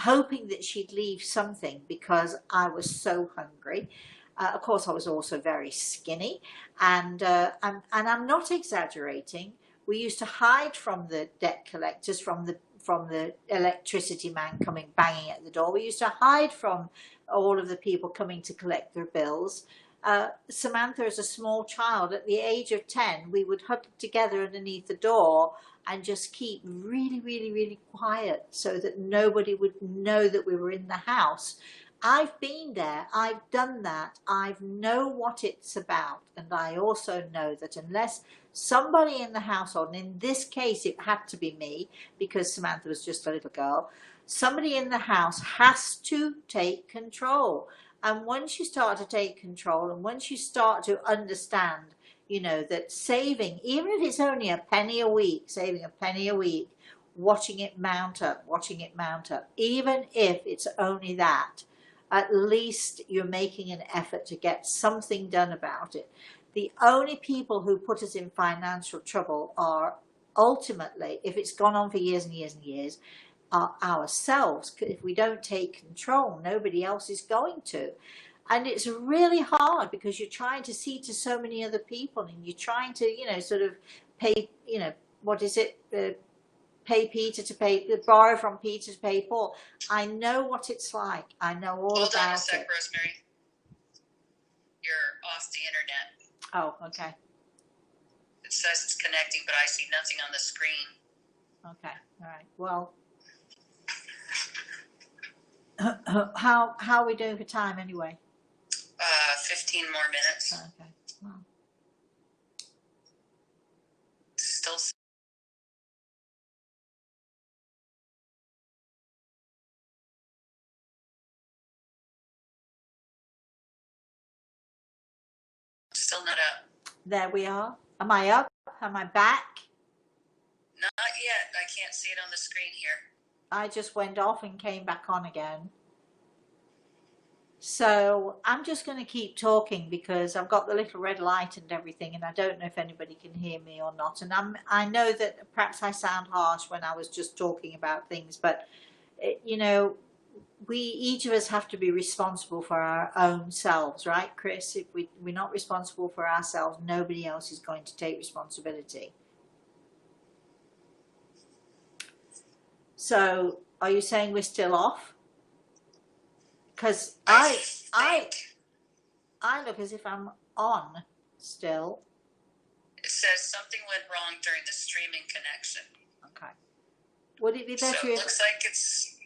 hoping that she'd leave something because I was so hungry. Of course, I was also very skinny, and I'm not exaggerating. We used to hide from the debt collectors, from the electricity man coming banging at the door. We used to hide from all of the people coming to collect their bills. Samantha, as a small child, at the age of 10, we would huddle together underneath the door and just keep really quiet so that nobody would know that we were in the house. I've been there, I've done that, I know what it's about, and I also know that unless somebody in the household, and in this case it had to be me because Samantha was just a little girl, somebody in the house has to take control. And once you start to take control, and once you start to understand, you know, that saving, even if it's only a penny a week, saving a penny a week, watching it mount up, even if it's only that, at least you're making an effort to get something done about it. The only people who put us in financial trouble are ultimately, if it's gone on for years and years and years, are ourselves. If we don't take control, nobody else is going to. And it's really hard because you're trying to see to so many other people, and you're trying to, you know, sort of pay, you know, what is it? Pay Peter to pay, borrow from Peter to pay Paul. I know what it's like. I know all Hold about on a sec, it. Rosemary. You're off the internet. Oh, okay. It says it's connecting, but I see nothing on the screen. Okay, all right. Well, how are we doing for time anyway? 15 more minutes. Okay. Well. Still not up. There we are. Am I up? Am I back? Not yet. I can't see it on the screen here. I just went off and came back on again. So I'm just going to keep talking because I've got the little red light and everything, and I don't know if anybody can hear me or not. And I know that perhaps I sound harsh when I was just talking about things, but you know, each of us have to be responsible for our own selves, right, Chris? If we're not responsible for ourselves, nobody else is going to take responsibility. So are you saying we're still off? Because I look as if I'm on still. It says something went wrong during the streaming connection. Okay. Would it be better so it looks like it's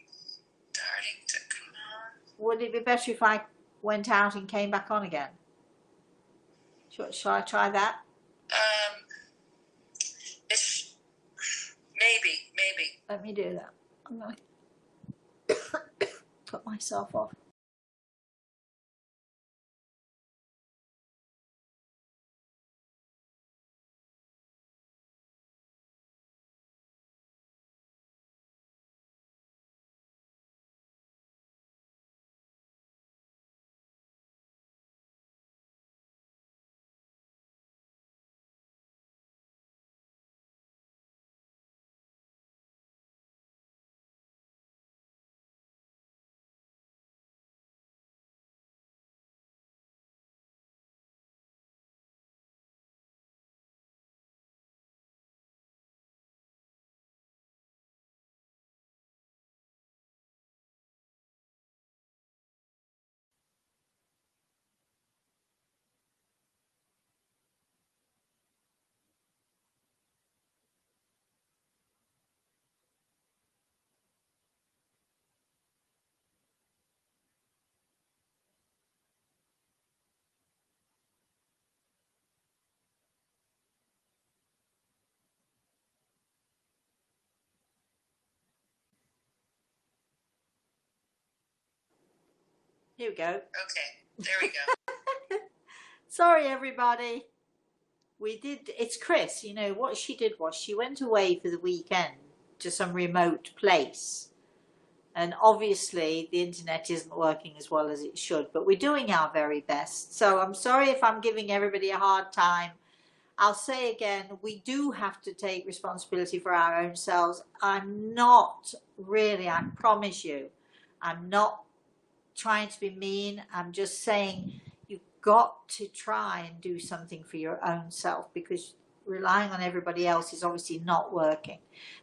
starting to come on. Would it be better if I went out and came back on again? Shall I try that? Maybe. Let me do that. I'm going to put myself off. Here we go. Okay, there we go. Sorry, everybody. It's Chris. You know, what she did was she went away for the weekend to some remote place. And obviously the internet isn't working as well as it should, but we're doing our very best. So I'm sorry if I'm giving everybody a hard time. I'll say again, we do have to take responsibility for our own selves. I'm not really, I promise you, I'm not trying to be mean. I'm just saying you've got to try and do something for your own self, because relying on everybody else is obviously not working.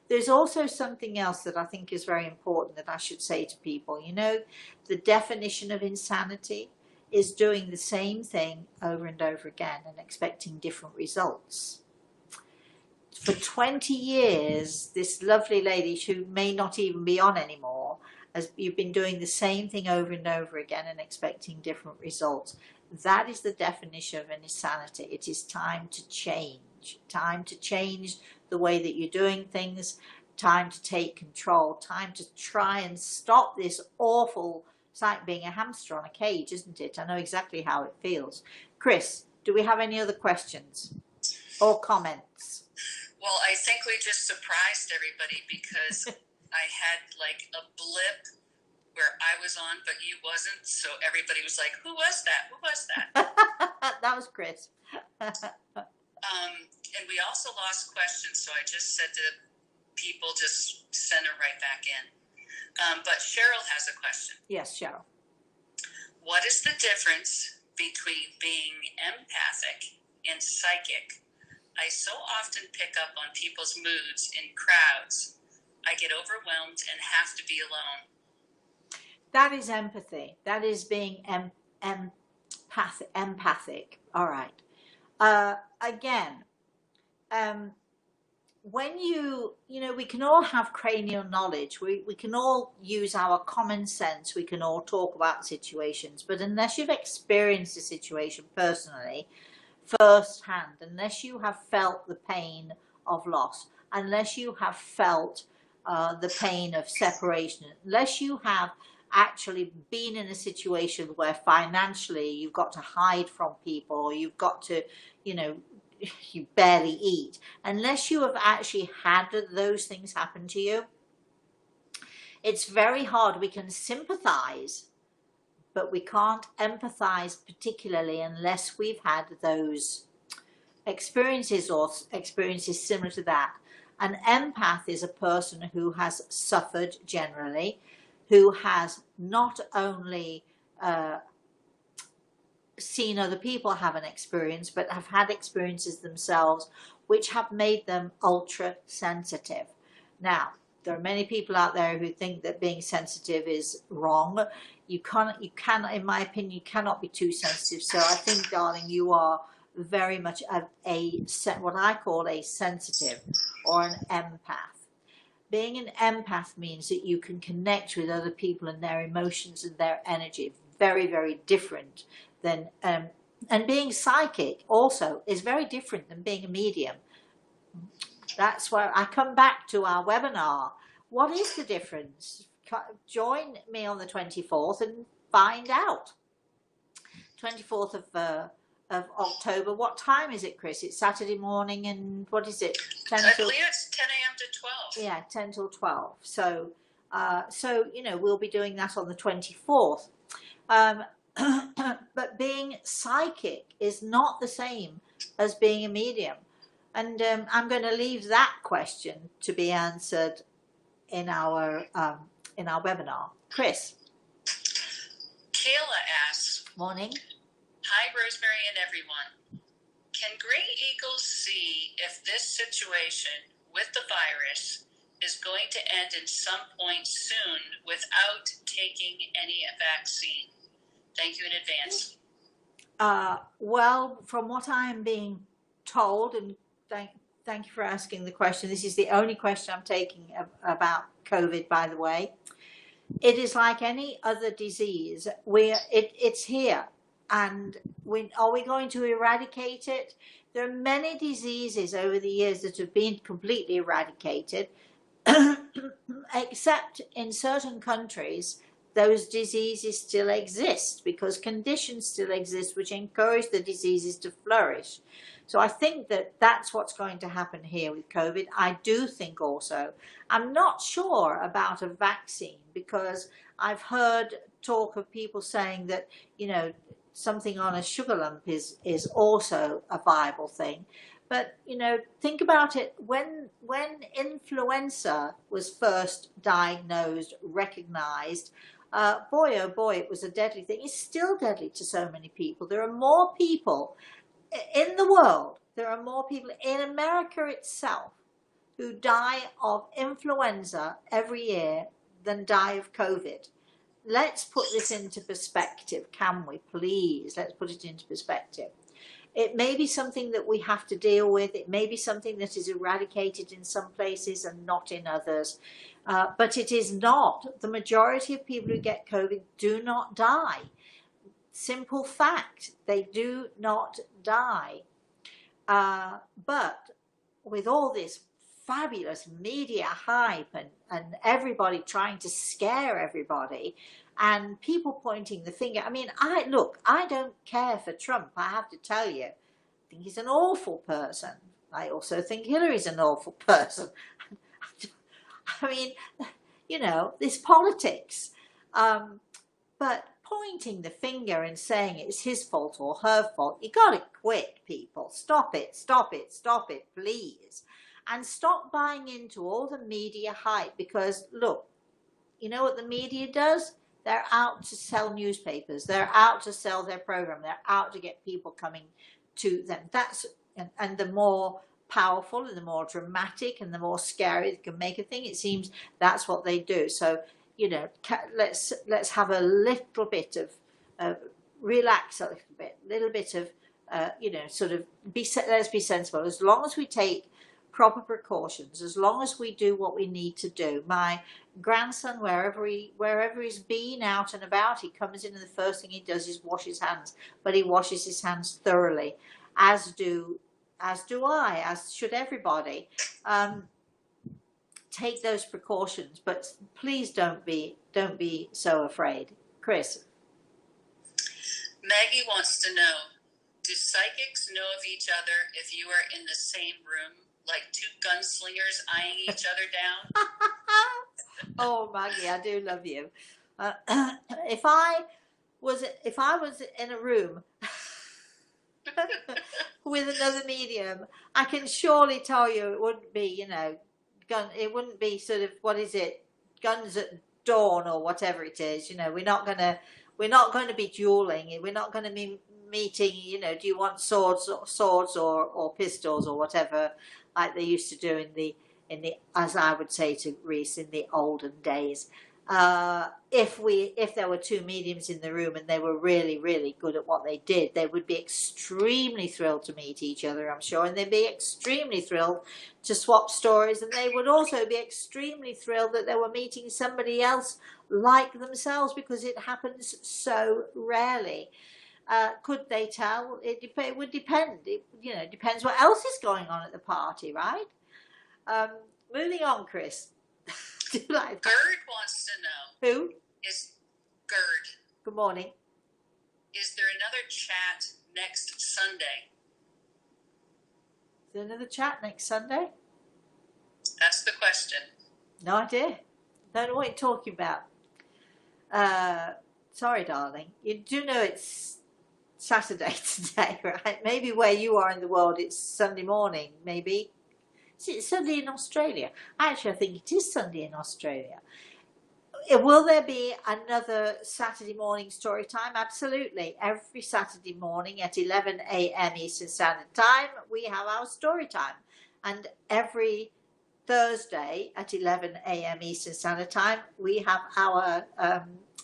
There's also something else that I think is very important that I should say to people. You know, the definition of insanity is doing the same thing over and over again and expecting different results. For 20 years, this lovely lady, who may not even be on anymore, as you've been doing the same thing over and over again and expecting different results. That is the definition of an insanity. It is time to change the way that you're doing things, time to take control, time to try and stop this awful, it's like being a hamster on a cage, isn't it? I know exactly how it feels. Chris, do we have any other questions or comments? Well, I think we just surprised everybody because I had like a blip where I was on, but you wasn't. So everybody was like, who was that? Who was that? That was Chris. And we also lost questions. So I just said to people, just send her right back in. But Cheryl has a question. Yes, Cheryl. What is the difference between being empathic and psychic? I so often pick up on people's moods in crowds. I get overwhelmed and have to be alone. That is empathy. That is being empathic. All right. Again, when we can all have cranial knowledge. We can all use our common sense. We can all talk about situations. But unless you've experienced a situation personally, firsthand, unless you have felt the pain of loss, unless you have felt the pain of separation, unless you have actually been in a situation where financially you've got to hide from people, or you've got to, you barely eat, unless you have actually had those things happen to you, it's very hard. We can sympathize, but we can't empathize particularly unless we've had those experiences or experiences similar to that. An empath is a person who has suffered generally, who has not only seen other people have an experience, but have had experiences themselves which have made them ultra sensitive. Now, there are many people out there who think that being sensitive is wrong. You cannot, in my opinion, you cannot be too sensitive. So I think, darling, you are very much what I call a sensitive or an empath. Being an empath means that you can connect with other people and their emotions and their energy. Very, very different than, and being psychic also is very different than being a medium. That's where I come back to our webinar. What is the difference? Join me on the 24th and find out. 24th of October. What time is it, Chris? It's Saturday morning, and what is it? I believe it's 10 a.m. to 12. Yeah, 10 till 12. So, we'll be doing that on the 24th. But being psychic is not the same as being a medium. And I'm going to leave that question to be answered in our webinar. Chris. Kayla asks, morning. Hi, Rosemary and everyone. Can Grey Eagles see if this situation with the virus is going to end in some point soon without taking any vaccine? Thank you in advance. Well, from what I'm being told, and thank you for asking the question. This is the only question I'm taking about COVID, by the way. It is like any other disease. It's here. And are we going to eradicate it? There are many diseases over the years that have been completely eradicated, except in certain countries, those diseases still exist because conditions still exist which encourage the diseases to flourish. So I think that that's what's going to happen here with COVID. I do think also, I'm not sure about a vaccine because I've heard talk of people saying that, something on a sugar lump is also a viable thing. But, think about it. When influenza was first diagnosed, recognized, boy, oh boy, it was a deadly thing. It's still deadly to so many people. There are more people in the world. There are more people in America itself who die of influenza every year than die of COVID. Let's put this into perspective, can we, please? Let's put it into perspective. It may be something that we have to deal with. It may be something that is eradicated in some places and not in others. But it is not. The majority of people who get COVID do not die. Simple fact, they do not die. But with all this fabulous media hype and everybody trying to scare everybody and people pointing the finger, I mean, I don't care for Trump, I have to tell you. I think he's an awful person. I also think Hillary's an awful person. I mean, this politics. But pointing the finger and saying it's his fault or her fault, you got to quit, people. Stop it, please. And stop buying into all the media hype, because look, you know what the media does? They're out to sell newspapers. They're out to sell their program. They're out to get people coming to them. And the more powerful and the more dramatic and the more scary they can make a thing, it seems that's what they do. So, let's have a little bit of relax a little bit of let's be sensible. As long as we take proper precautions, as long as we do what we need to do. My grandson, wherever he's been out and about, he comes in and the first thing he does is wash his hands, but he washes his hands thoroughly, as do I, as should everybody. Take those precautions, but please don't be so afraid. Chris. Maggie wants to know, do psychics know of each other if you are in the same room, like two gunslingers eyeing each other down? Oh, Maggie, I do love you. If I was in a room with another medium, I can surely tell you it wouldn't be, it wouldn't be sort of, what is it, guns at dawn or whatever it is. We're not going to be dueling. We're not going to be meeting, do you want swords or pistols or whatever, like they used to do in the as I would say to Reese, in the olden days. If there were two mediums in the room and they were really, really good at what they did, they would be extremely thrilled to meet each other, I'm sure, and they'd be extremely thrilled to swap stories, and they would also be extremely thrilled that they were meeting somebody else like themselves, because it happens so rarely. Could they tell? It would depend. It depends what else is going on at the party, right? Moving on, Chris. Gerd wants to know. Who? Is Gerd. Good morning. Is there another chat next Sunday? Is there another chat next Sunday? That's the question. No idea. Don't know what you're talking about. Sorry, darling. You do know it's Saturday today, right? Maybe where you are in the world it's Sunday morning, maybe. It's Sunday in Australia. Actually, I think it is Sunday in Australia. Will there be another Saturday morning story time? Absolutely. Every Saturday morning at 11 a.m. Eastern Standard Time, we have our story time. And every Thursday at 11 a.m. Eastern Standard Time, we have our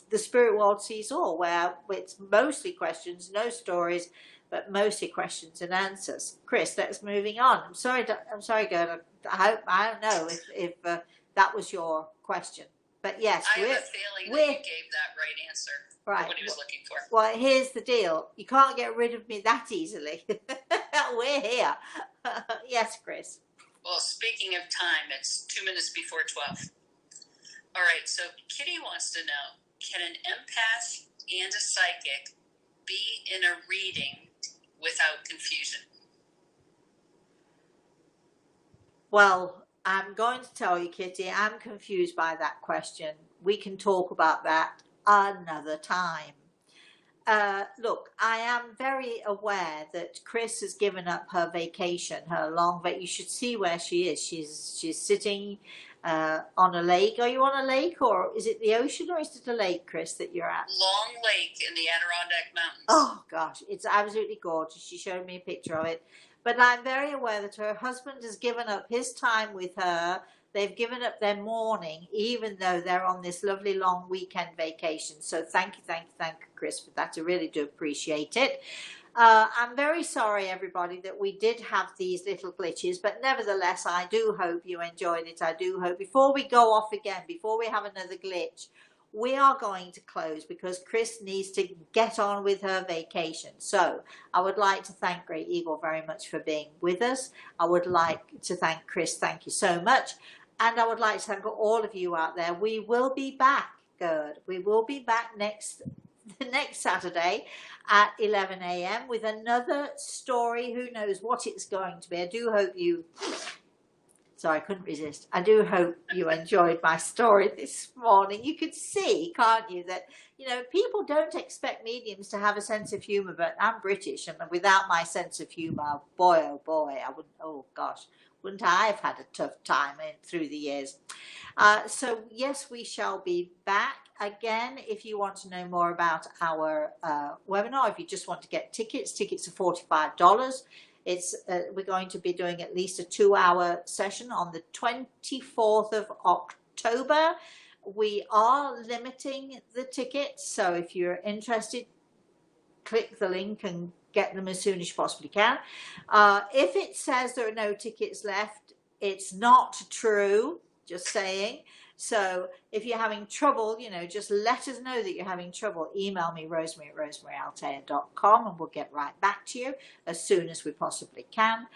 The Spirit World Sees All, where it's mostly questions, no stories, but mostly questions and answers. Chris, let's moving on. I'm sorry, Gerda. I don't know if that was your question, but yes, I have a feeling that you gave that right answer. Right. What he was looking for. Well, here's the deal. You can't get rid of me that easily. We're here. Yes, Chris. Well, speaking of time, it's 2 minutes before 12. All right. So Kitty wants to know: can an empath and a psychic be in a reading without confusion? Well, I'm going to tell you, Kitty, I'm confused by that question. We can talk about that another time. Look, I am very aware that Chris has given up her vacation, her long vacation. You should see where she is. She's sitting on a lake. Are you on a lake, or is it the ocean, or is it a lake, Chris, that you're at? Long Lake in the Adirondack Mountains. Oh, gosh, it's absolutely gorgeous. She showed me a picture of it. But I'm very aware that her husband has given up his time with her. They've given up their morning, even though they're on this lovely long weekend vacation. So thank you, Chris, for that. I really do appreciate it. I'm very sorry, everybody, that we did have these little glitches, but nevertheless, I do hope you enjoyed it. I do hope, before we go off again, before we have another glitch, we are going to close because Chris needs to get on with her vacation. So I would like to thank Great Eagle very much for being with us. I would like to thank Chris. Thank you so much. And I would like to thank all of you out there. We will be back. Good. We will be back the next Saturday at 11 a.m. with another story. Who knows what it's going to be. I do hope you, sorry, I couldn't resist. I do hope you enjoyed my story this morning. You could see, can't you, that, you know, people don't expect mediums to have a sense of humour, but I'm British, and without my sense of humour, boy, oh boy, I wouldn't, oh gosh, wouldn't I have had a tough time through the years. So yes, we shall be back again. If you want to know more about our webinar, if you just want to get tickets are $45. We're going to be doing at least a 2-hour session on the 24th of October. We are limiting the tickets, so if you're interested, click the link and get them as soon as you possibly can. If it says there are no tickets left, it's not true, just saying. So if you're having trouble, you know, just let us know that you're having trouble. Email me, Rosemary at rosemaryaLtea.com, and we'll get right back to you as soon as we possibly can.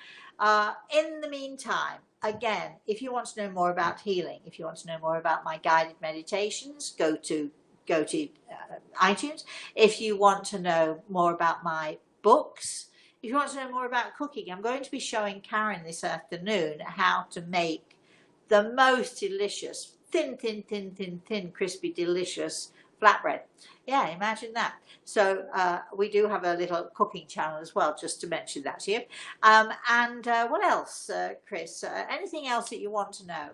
In the meantime, again, if you want to know more about healing, if you want to know more about my guided meditations, go to iTunes. If you want to know more about my books, if you want to know more about cooking, I'm going to be showing Karen this afternoon how to make the most delicious thin, crispy, delicious flatbread. Yeah, imagine that. So we do have a little cooking channel as well, just to mention that to you. And what else, Chris? Anything else that you want to know?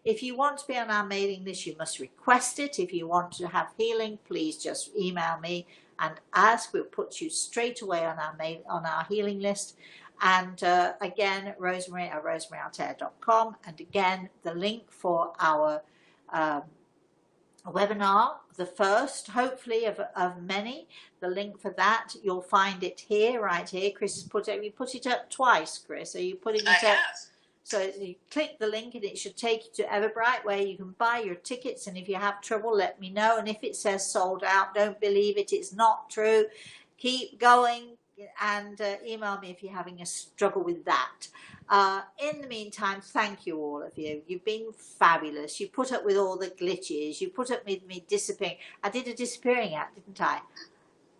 If you want to be on our mailing list, you must request it. If you want to have healing, please just email me and ask. We'll put you straight away on our healing list. And again, Rosemary at rosemaryaLtea.com. And again, the link for our webinar, the first, hopefully, of many. The link for that, you'll find it here, right here. Chris has put it. You put it up twice, Chris. Are you putting it up? Have. So you click the link and it should take you to Everbright, where you can buy your tickets. And if you have trouble, let me know. And if it says sold out, don't believe it. It's not true. Keep going and email me if you're having a struggle with that. In the meantime, thank you, all of you. You've been fabulous. You put up with all the glitches. You put up with me disappearing. I did a disappearing act, didn't I?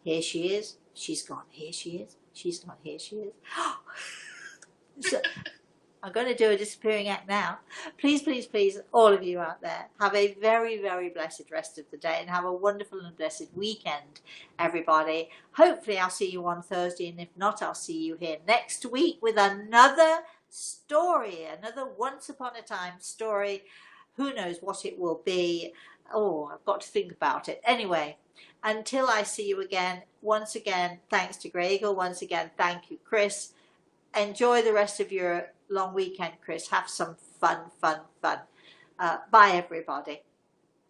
Here she is. She's gone. Here she is. She's gone. Here she is. So, I'm going to do a disappearing act now. Please, please, please, all of you out there, have a very, very blessed rest of the day and have a wonderful and blessed weekend, everybody. Hopefully I'll see you on Thursday, and if not, I'll see you here next week with another story, another once upon a time story. Who knows what it will be? Oh, I've got to think about it. Anyway, until I see you again, once again, thanks to Gregor. Once again, thank you, Chris. Enjoy the rest of your long weekend, Chris. Have some fun. Bye, everybody.